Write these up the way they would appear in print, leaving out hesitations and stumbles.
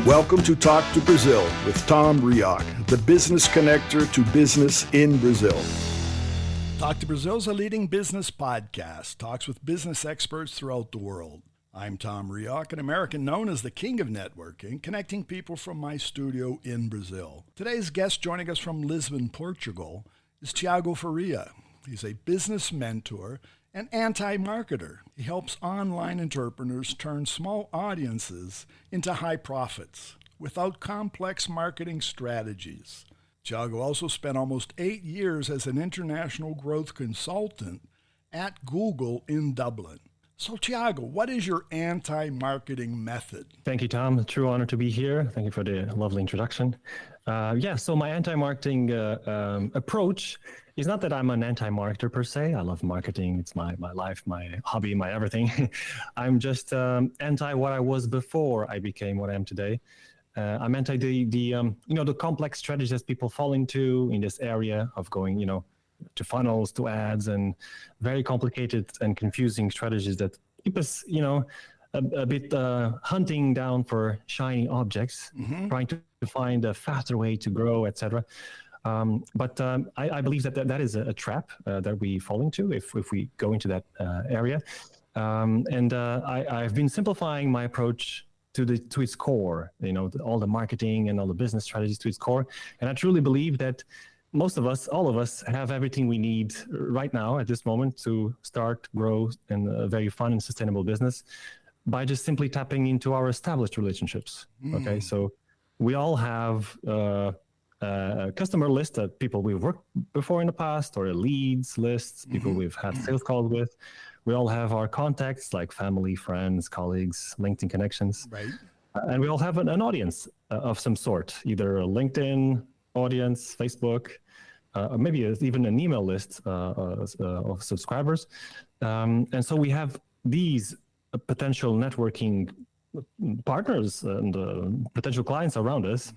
Welcome to Talk to Brazil with Tom Rioch, the business connector to business in Brazil. Talk to Brazil is a leading business podcast, talks with business experts throughout the world. I'm Tom Rioch, an American known as the King of Networking, connecting people from my studio in Brazil. Today's guest joining us from Lisbon, Portugal, is Tiago Faria. He's a business mentor and anti-marketer. He helps online entrepreneurs turn small audiences into high profits without complex marketing strategies. Tiago also spent almost 8 years as an international growth consultant at Google in Dublin. So Tiago, what is your anti-marketing method? Thank you, Tom. A true honor to be here. Thank you for the lovely introduction. So my anti-marketing approach is not that I'm an anti-marketer per se. I love marketing. It's my life, my hobby, my everything. I'm just anti what I was before I became what I am today. I'm anti the complex strategies people fall into in this area of going, to funnels, to ads, and very complicated and confusing strategies that keep us, a bit hunting down for shiny objects, trying to find a faster way to grow, etc. But I believe that is a trap that we fall into if we go into that area. I've been simplifying my approach to its core, all the marketing and all the business strategies to its core. And I truly believe that most of us, all of us, have everything we need right now at this moment to start, grow in a very fun and sustainable business by just simply tapping into our established relationships. Okay, so we all have a customer list of people we've worked before in the past, or a leads list, people we've had sales calls with. We all have our contacts like family, friends, colleagues, LinkedIn connections. Right. And we all have an audience of some sort, either a LinkedIn audience, Facebook, maybe even an email list of subscribers. And so we have these potential networking partners and potential clients around us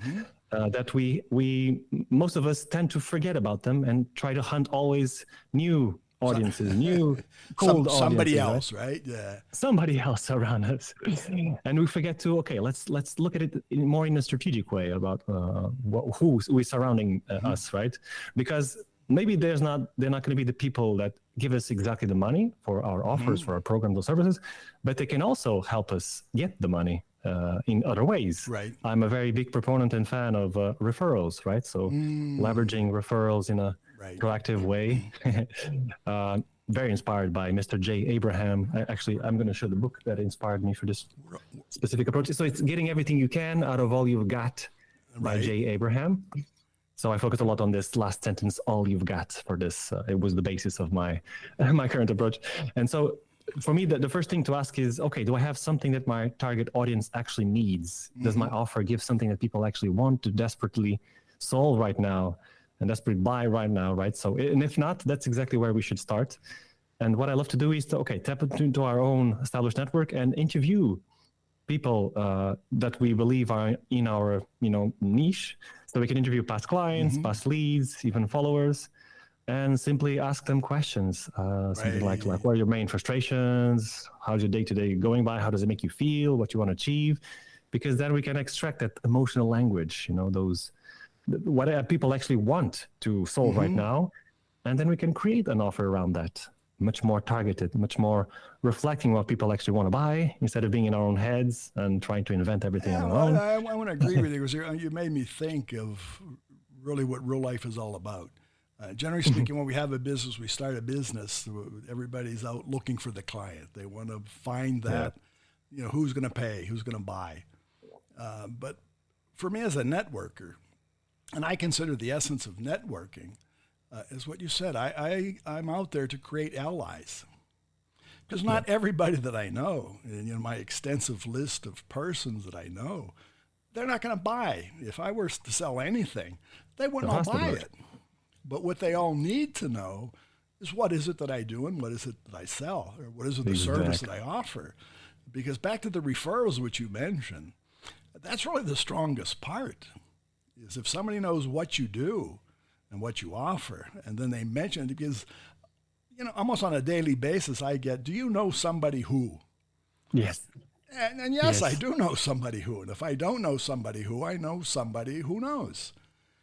that we most of us tend to forget about them and try to hunt always new audiences, new cold somebody audiences, else, right? Yeah, somebody else around us, and we forget to let's look at it more in a strategic way about who is surrounding us, right? Because maybe they're not going to be the people that give us exactly the money for our offers, for our programs or services, but they can also help us get the money in other ways. Right. I'm a very big proponent and fan of referrals, right? So leveraging referrals in a proactive way. Very inspired by Mr. J. Abraham. I'm going to show the book that inspired me for this specific approach. So it's getting everything you can out of all you've got by J. Abraham. So I focus a lot on this last sentence, all you've got, for this. It was the basis of my current approach. And so for me, the first thing to ask is, okay, do I have something that my target audience actually needs? Does my offer give something that people actually want to desperately solve right now and desperately buy right now, right? So, and if not, that's exactly where we should start. And what I love to do is tap into our own established network and interview people that we believe are in our, niche. So we can interview past clients, past leads, even followers, and simply ask them questions. Something like what are your main frustrations? How's your day-to-day going by? How does it make you feel? What you want to achieve? Because then we can extract that emotional language, what people actually want to solve right now. And then we can create an offer around that, much more targeted, much more reflecting what people actually want to buy, instead of being in our own heads and trying to invent everything on our own. I want to agree with you, because you made me think of really what real life is all about. Generally speaking, when we have a business, we start a business, everybody's out looking for the client. They want to find that, who's going to pay, who's going to buy. But for me as a networker, and I consider the essence of networking is what you said. I'm out there to create allies. Because not everybody that I know, and my extensive list of persons that I know, they're not going to buy. If I were to sell anything, they wouldn't all buy it. But what they all need to know is, what is it that I do and what is it that I sell, or what is it the service that I offer? Because back to the referrals which you mentioned, that's really the strongest part, is if somebody knows what you do and what you offer, and then they mention it, because almost on a daily basis I get, do you know somebody who? Yes. And yes, I do know somebody who, and if I don't know somebody who, I know somebody who knows.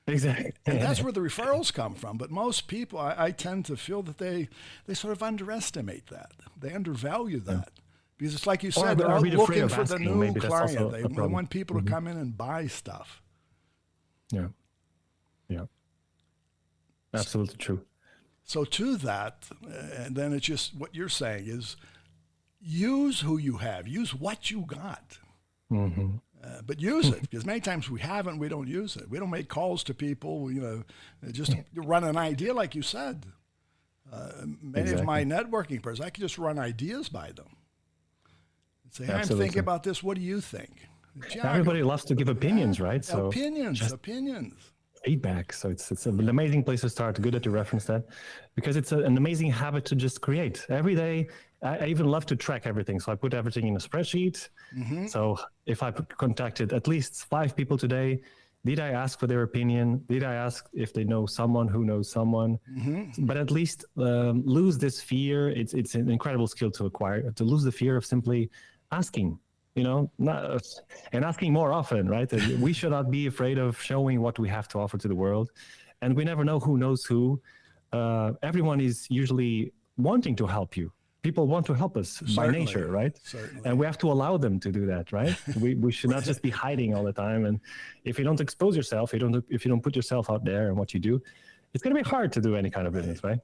Exactly. And that's where the referrals come from. But most people, I tend to feel that they sort of underestimate that. They undervalue that. Because it's like you said, they're all looking for the new client. They want people to come in and buy stuff. Yeah. Absolutely true. So to that, and then it's just what you're saying is use who you have. Use what you got. But use it, because many times we haven't, we don't use it. We don't make calls to people, just run an idea like you said. Many of my networking persons, I can just run ideas by them. Say, hey, I'm thinking about this. What do you think? Tiago, everybody loves to give opinions, right? So opinions. Feedback. So it's an amazing place to start. Good that you referenced that, because it's an amazing habit to just create every day. I even love to track everything. So I put everything in a spreadsheet. So if I contacted at least 5 people today, did I ask for their opinion? Did I ask if they know someone who knows someone? But at least lose this fear. It's an incredible skill to acquire, to lose the fear of simply asking, and asking more often, right? We should not be afraid of showing what we have to offer to the world. And we never know who knows who. Everyone is usually wanting to help you. People want to help us by nature, right? Certainly. And we have to allow them to do that, right? we should not just be hiding all the time. And if you don't expose yourself, if you don't put yourself out there and what you do, it's going to be hard to do any kind of business, right?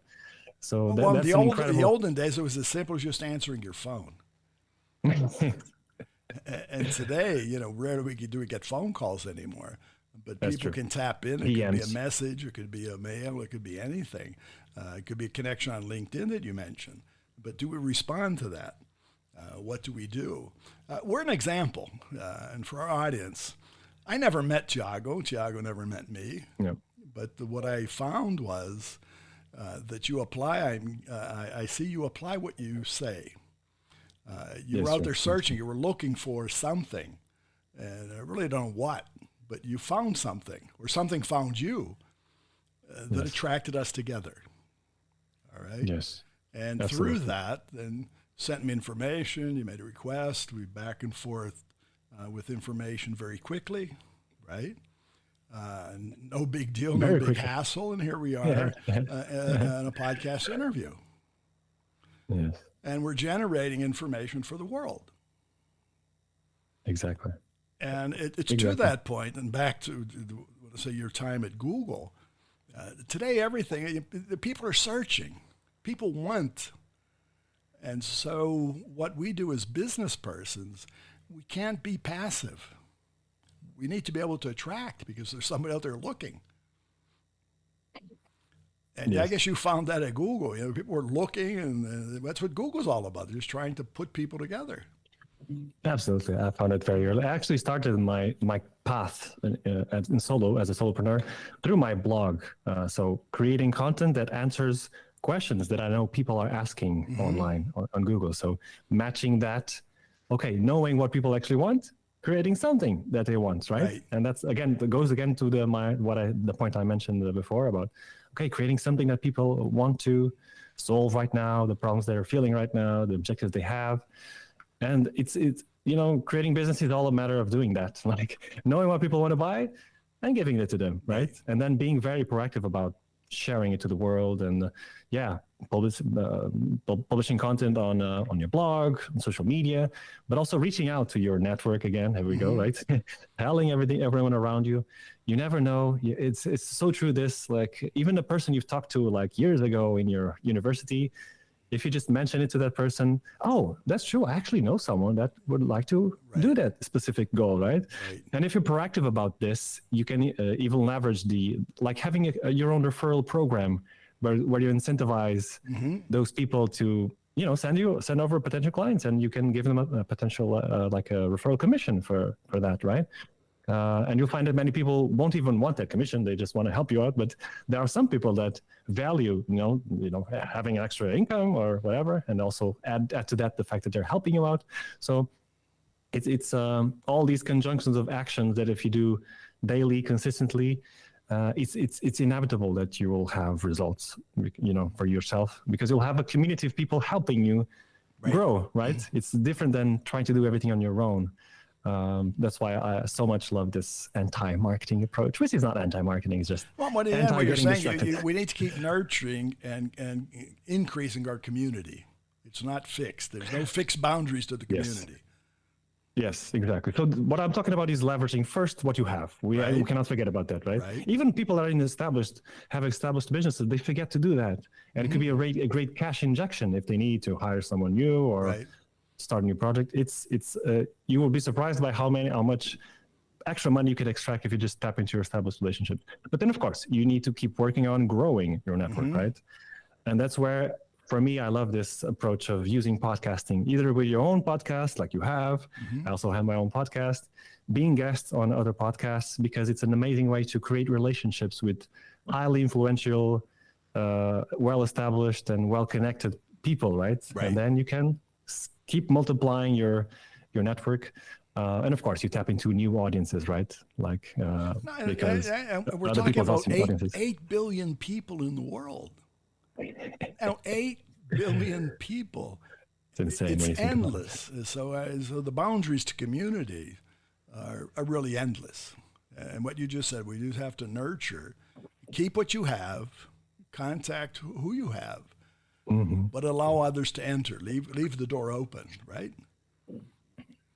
So that's the olden days, it was as simple as just answering your phone. And today, rarely do we get phone calls anymore. But people can tap in. It could be a message, it could be a mail, it could be anything. It could be a connection on LinkedIn that you mentioned. But do we respond to that? What do we do? We're an example. And for our audience, I never met Tiago. Tiago never met me. Yep. But what I found was that you apply, I see you apply what you say. You were out there searching. You were looking for something. And I really don't know what, but you found something, or something found you that attracted us together. All right? Yes. And through that, then sent me information. You made a request. We back and forth with information very quickly, right? No big deal, no big hassle. And here we are in a podcast interview. Yes. And we're generating information for the world. Exactly. And it's to that point, and back to, say, your time at Google. Today, the people are searching. People want. And so what we do as business persons, we can't be passive. We need to be able to attract, because there's somebody out there looking. And I guess you found that at Google. People were looking, and that's what Google's all about. They're just trying to put people together. Absolutely. I found it very early. I actually started my path as a solopreneur through my blog. So creating content that answers questions that I know people are asking online on Google. So matching that, knowing what people actually want, creating something that they want, right? And that's goes to the point I mentioned before about creating something that people want to solve right now, the problems they're feeling right now, the objectives they have. And it's creating business is all a matter of doing that, like knowing what people want to buy and giving it to them, right? And then being very proactive about sharing it to the world, and publishing content on your blog, on social media, but also reaching out to your network again. Here we go, right? Telling everyone around you. You never know. It's so true. This, like, even the person you've talked to like years ago in your university, if you just mention it to that person, oh, that's true, I actually know someone that would like to do that specific goal, right? And if you're proactive about this, you can even leverage having your own referral program where you incentivize those people to send over potential clients, and you can give them a potential like a referral commission for that, right? And you'll find that many people won't even want that commission; they just want to help you out. But there are some people that value, having an extra income or whatever, and also add to that the fact that they're helping you out. So it's all these conjunctions of actions that if you do daily, consistently, it's inevitable that you will have results, for yourself, because you'll have a community of people helping you grow, right? It's different than trying to do everything on your own. That's why I so much love this anti-marketing approach, which is not anti-marketing, it's just what you're anti-getting saying, distracted. we need to keep nurturing and increasing our community. It's not fixed. There's no fixed boundaries to the community. Yes, exactly. So what I'm talking about is leveraging first what you have. We cannot forget about that, right? Even people that are have established businesses, they forget to do that. And it could be a great cash injection if they need to hire someone new or start a new project. You will be surprised by how much extra money you could extract if you just tap into your established relationship. But then, of course, you need to keep working on growing your network, right? And that's where, for me, I love this approach of using podcasting, either with your own podcast, like you have. I also have my own podcast, being guests on other podcasts, because it's an amazing way to create relationships with highly influential, well-established and well-connected people, right? And then you can keep multiplying your network. And of course, you tap into new audiences, right? Like, because we're talking about 8 billion people in the world. Now, 8 billion people. It's insane. It's endless. So the boundaries to community are really endless. And what you just said, we just have to nurture, keep what you have, contact who you have, but allow others to enter. Leave the door open, right?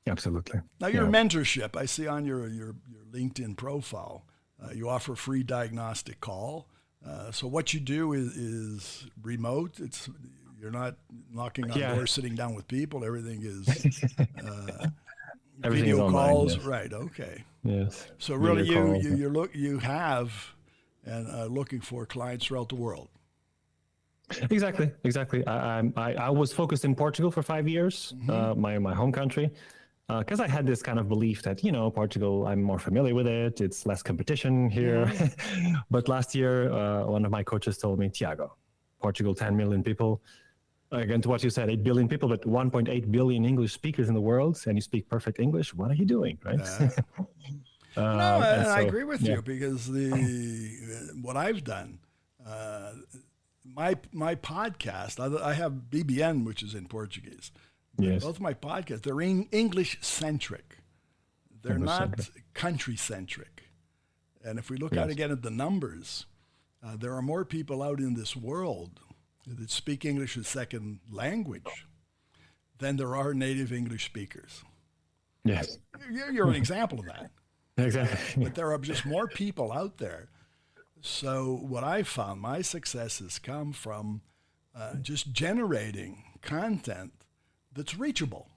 Absolutely. Now, your mentorship, I see on your LinkedIn profile, you offer a free diagnostic call. So what you do is remote. You're not knocking on doors, sitting down with people. Everything is video calls, right? Okay. Yes. So really, you have and looking for clients throughout the world. Exactly. I was focused in Portugal for 5 years, my home country. Because I had this kind of belief that, Portugal, I'm more familiar with it. It's less competition here. But last year, one of my coaches told me, Tiago, Portugal, 10 million people. Again, to what you said, 8 billion people, but 1.8 billion English speakers in the world, and you speak perfect English. What are you doing, right? I agree with you, because what I've done, my podcast, I have BBN, which is in Portuguese. Yes. Both my podcasts, they're English-centric. They're not country-centric. And if we look out again at the numbers, there are more people out in this world that speak English as second language than there are native English speakers. Yes. You're an example of that. Exactly. But there are just more people out there. So what I found, my success has come from just generating content that's reachable,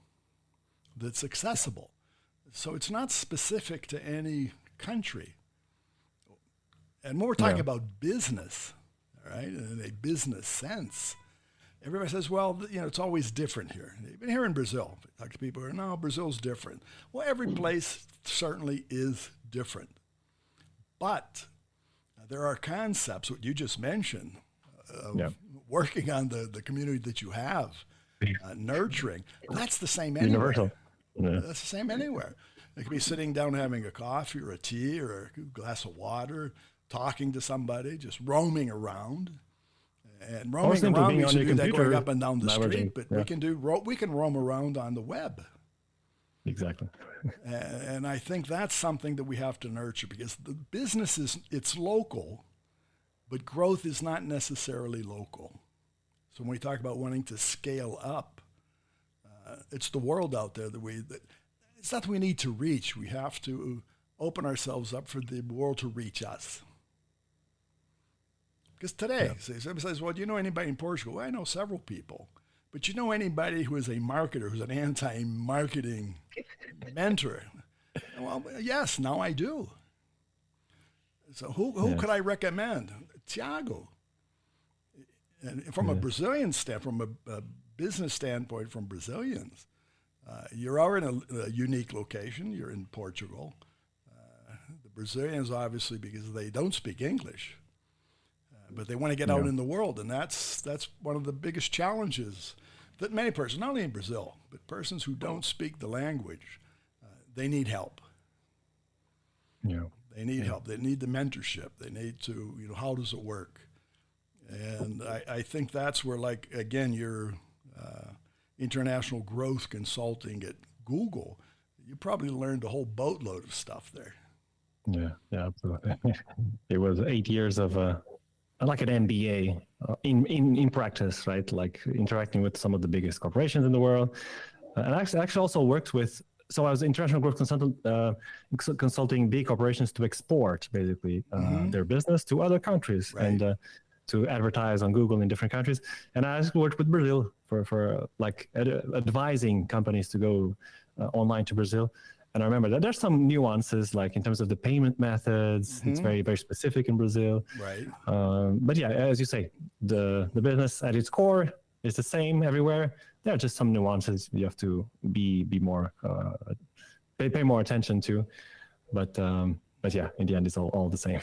that's accessible. So it's not specific to any country. And when we're talking about business, all right, in a business sense, everybody says, well, it's always different here. Even here in Brazil, I talk to people who are, no, Brazil's different. Well, every place certainly is different. But there are concepts, what you just mentioned, of working on the community that you have, nurturing. That's the same anywhere. Universal. Yeah. That's the same anywhere. It could be sitting down having a coffee or a tea or a glass of water, talking to somebody, just roaming around. And roaming around means you do that going up and down the street, but we can roam around on the web. Exactly. And I think that's something that we have to nurture, because the business it's local, but growth is not necessarily local. So when we talk about wanting to scale up, it's the world out there it's not that we need to reach. We have to open ourselves up for the world to reach us. Because today, somebody says, well, do you know anybody in Portugal? Well, I know several people. But you know anybody who is a marketer, who's an anti-marketing mentor? Well, yes, now I do. So who could I recommend? Tiago. And from a Brazilian standpoint, from a business standpoint, from Brazilians, you are in a unique location. You're in Portugal. The Brazilians, obviously, because they don't speak English, but they want to get out in the world, and that's one of the biggest challenges that many persons, not only in Brazil, but persons who don't speak the language, they need help. Yeah. They need help. They need the mentorship. They need to, how does it work? And I think that's where, like, again, your international growth consulting at Google, you probably learned a whole boatload of stuff there. Yeah, absolutely. It was 8 years of like an MBA in practice, right? Like interacting with some of the biggest corporations in the world, and I actually also worked with. So I was international growth consultant, consulting big corporations to export basically their business to other countries, Right. and to advertise on Google in different countries. And I actually worked with Brazil for like advising companies to go online to Brazil. And I remember that there's some nuances, like in terms of the payment methods. It's very, very specific in Brazil. Right. But yeah, as you say, the business at its core is the same everywhere. There are just some nuances you have to be more pay more attention to. But yeah, in the end, it's all the same.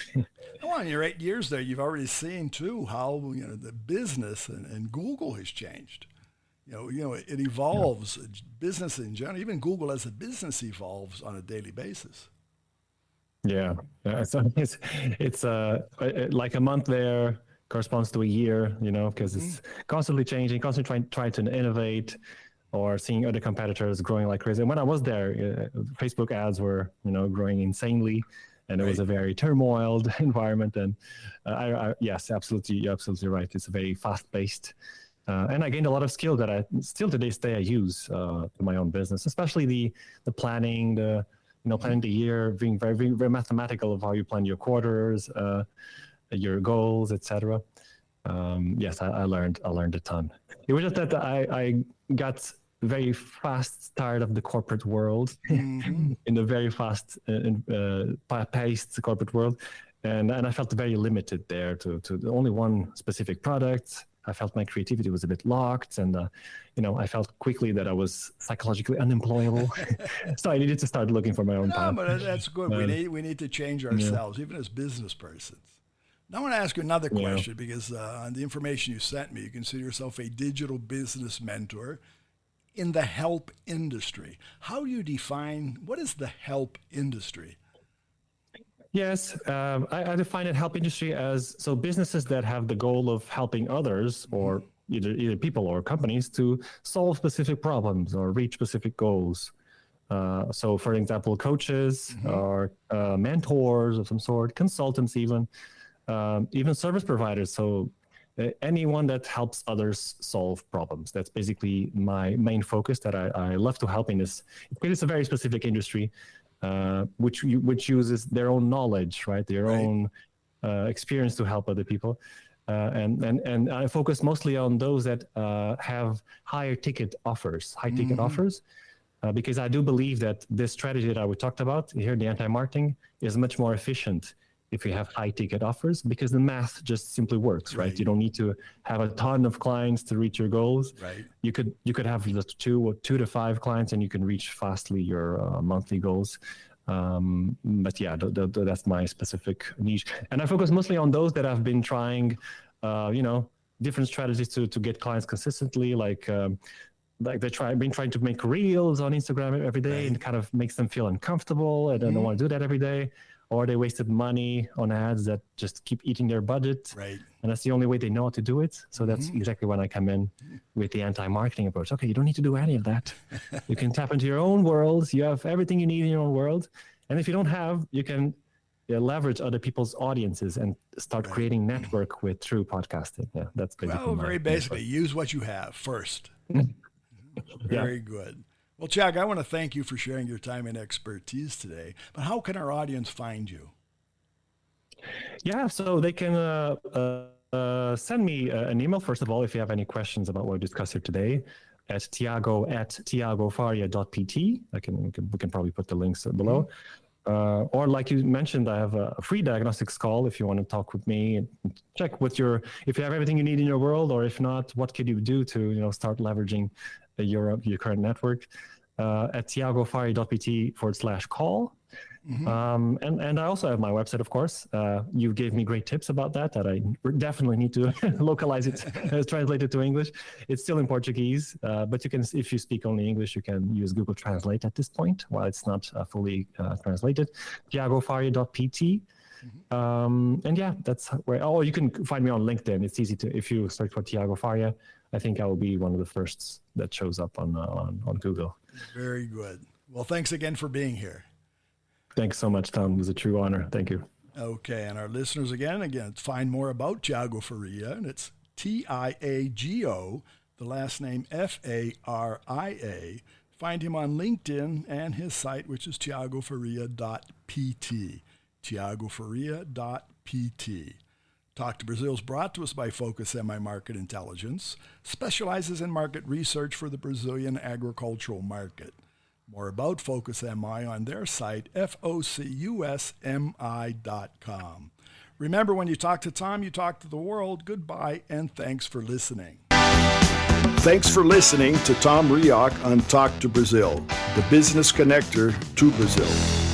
Well, in your 8 years there, you've already seen too how the business and Google has changed. It evolves. Business in general, even Google as a business evolves on a daily basis. Yeah. So it's like a month there corresponds to a year, because it's constantly changing, constantly trying to innovate, or seeing other competitors growing like crazy. And when I was there, Facebook ads were, growing insanely, and it was a very turmoiled environment. And yes, absolutely, you're absolutely right. It's very fast-paced. And I gained a lot of skill that I still to this day I use in my own business, especially the planning, planning the year, being very, very, very mathematical of how you plan your quarters, your goals, etc. Yes, I learned a ton. It was just that I got very fast tired of the corporate world, in the very fast paced corporate world, and I felt very limited there to only one specific product. I felt my creativity was a bit locked, and I felt quickly that I was psychologically unemployable. So I needed to start looking for my own path. No, but that's good. We need to change ourselves, even as business persons. Now I want to ask you another question, because on the information you sent me, you consider yourself a digital business mentor in the help industry. How do you define what is the help industry? Yes, I define it help industry as businesses that have the goal of helping others, or either people or companies, to solve specific problems or reach specific goals. So, for example, coaches or mentors of some sort, consultants, even service providers. So anyone that helps others solve problems. That's basically my main focus, that I love to help in this. It's a very specific industry. Which uses their own knowledge, right? Their own experience to help other people, and I focus mostly on those that have high ticket offers, because I do believe that this strategy that we talked about here, the anti-marketing, is much more efficient if you have high ticket offers, because the math just simply works, right? You don't need to have a ton of clients to reach your goals. Right. You could have just two to five clients, and you can reach fastly your monthly goals. But yeah, that's my specific niche, and I focus mostly on those that have been trying, different strategies to get clients consistently, like been trying to make reels on Instagram every day, and it kind of makes them feel uncomfortable, and they don't want to do that every day. Or they wasted money on ads that just keep eating their budget. Right. And that's the only way they know how to do it. So that's exactly when I come in with the anti-marketing approach. Okay, you don't need to do any of that. You can tap into your own world. You have everything you need in your own world. And if you don't have, you can leverage other people's audiences and start creating network through podcasting. Yeah, that's basically very basically, use what you have first. Very good. Well, Tiago, I want to thank you for sharing your time and expertise today. But how can our audience find you? Yeah, so they can send me an email, first of all, if you have any questions about what we discussed here today, at tiago@tiagofaria.pt. We can probably put the links below. Or like you mentioned, I have a free diagnostics call if you want to talk with me and check if you have everything you need in your world, or if not, what could you do to start leveraging your current network, at tiagofaria.pt/call. And I also have my website, of course. You gave me great tips about that I definitely need to localize it, translate it to English. It's still in Portuguese, but you can, if you speak only English, you can use Google Translate at this point while it's not fully translated. tiagofaria.pt. And yeah, that's where. Oh, you can find me on LinkedIn. It's easy to, if you search for Tiago Faria, I think I will be one of the first that shows up on Google. Very good. Well, thanks again for being here. Thanks so much, Tom. It was a true honor. Thank you. Okay, and our listeners again, find more about Tiago Faria, and it's Tiago, the last name Faria. Find him on LinkedIn and his site, which is tiagofaria.pt. tiagofaria.pt. Talk to Brazil is brought to us by Focus MI Market Intelligence, specializes in market research for the Brazilian agricultural market. More about Focus MI on their site, focusmi.com. Remember, when you talk to Tom, you talk to the world. Goodbye, and thanks for listening. Thanks for listening to Tom Rioch on Talk to Brazil, the business connector to Brazil.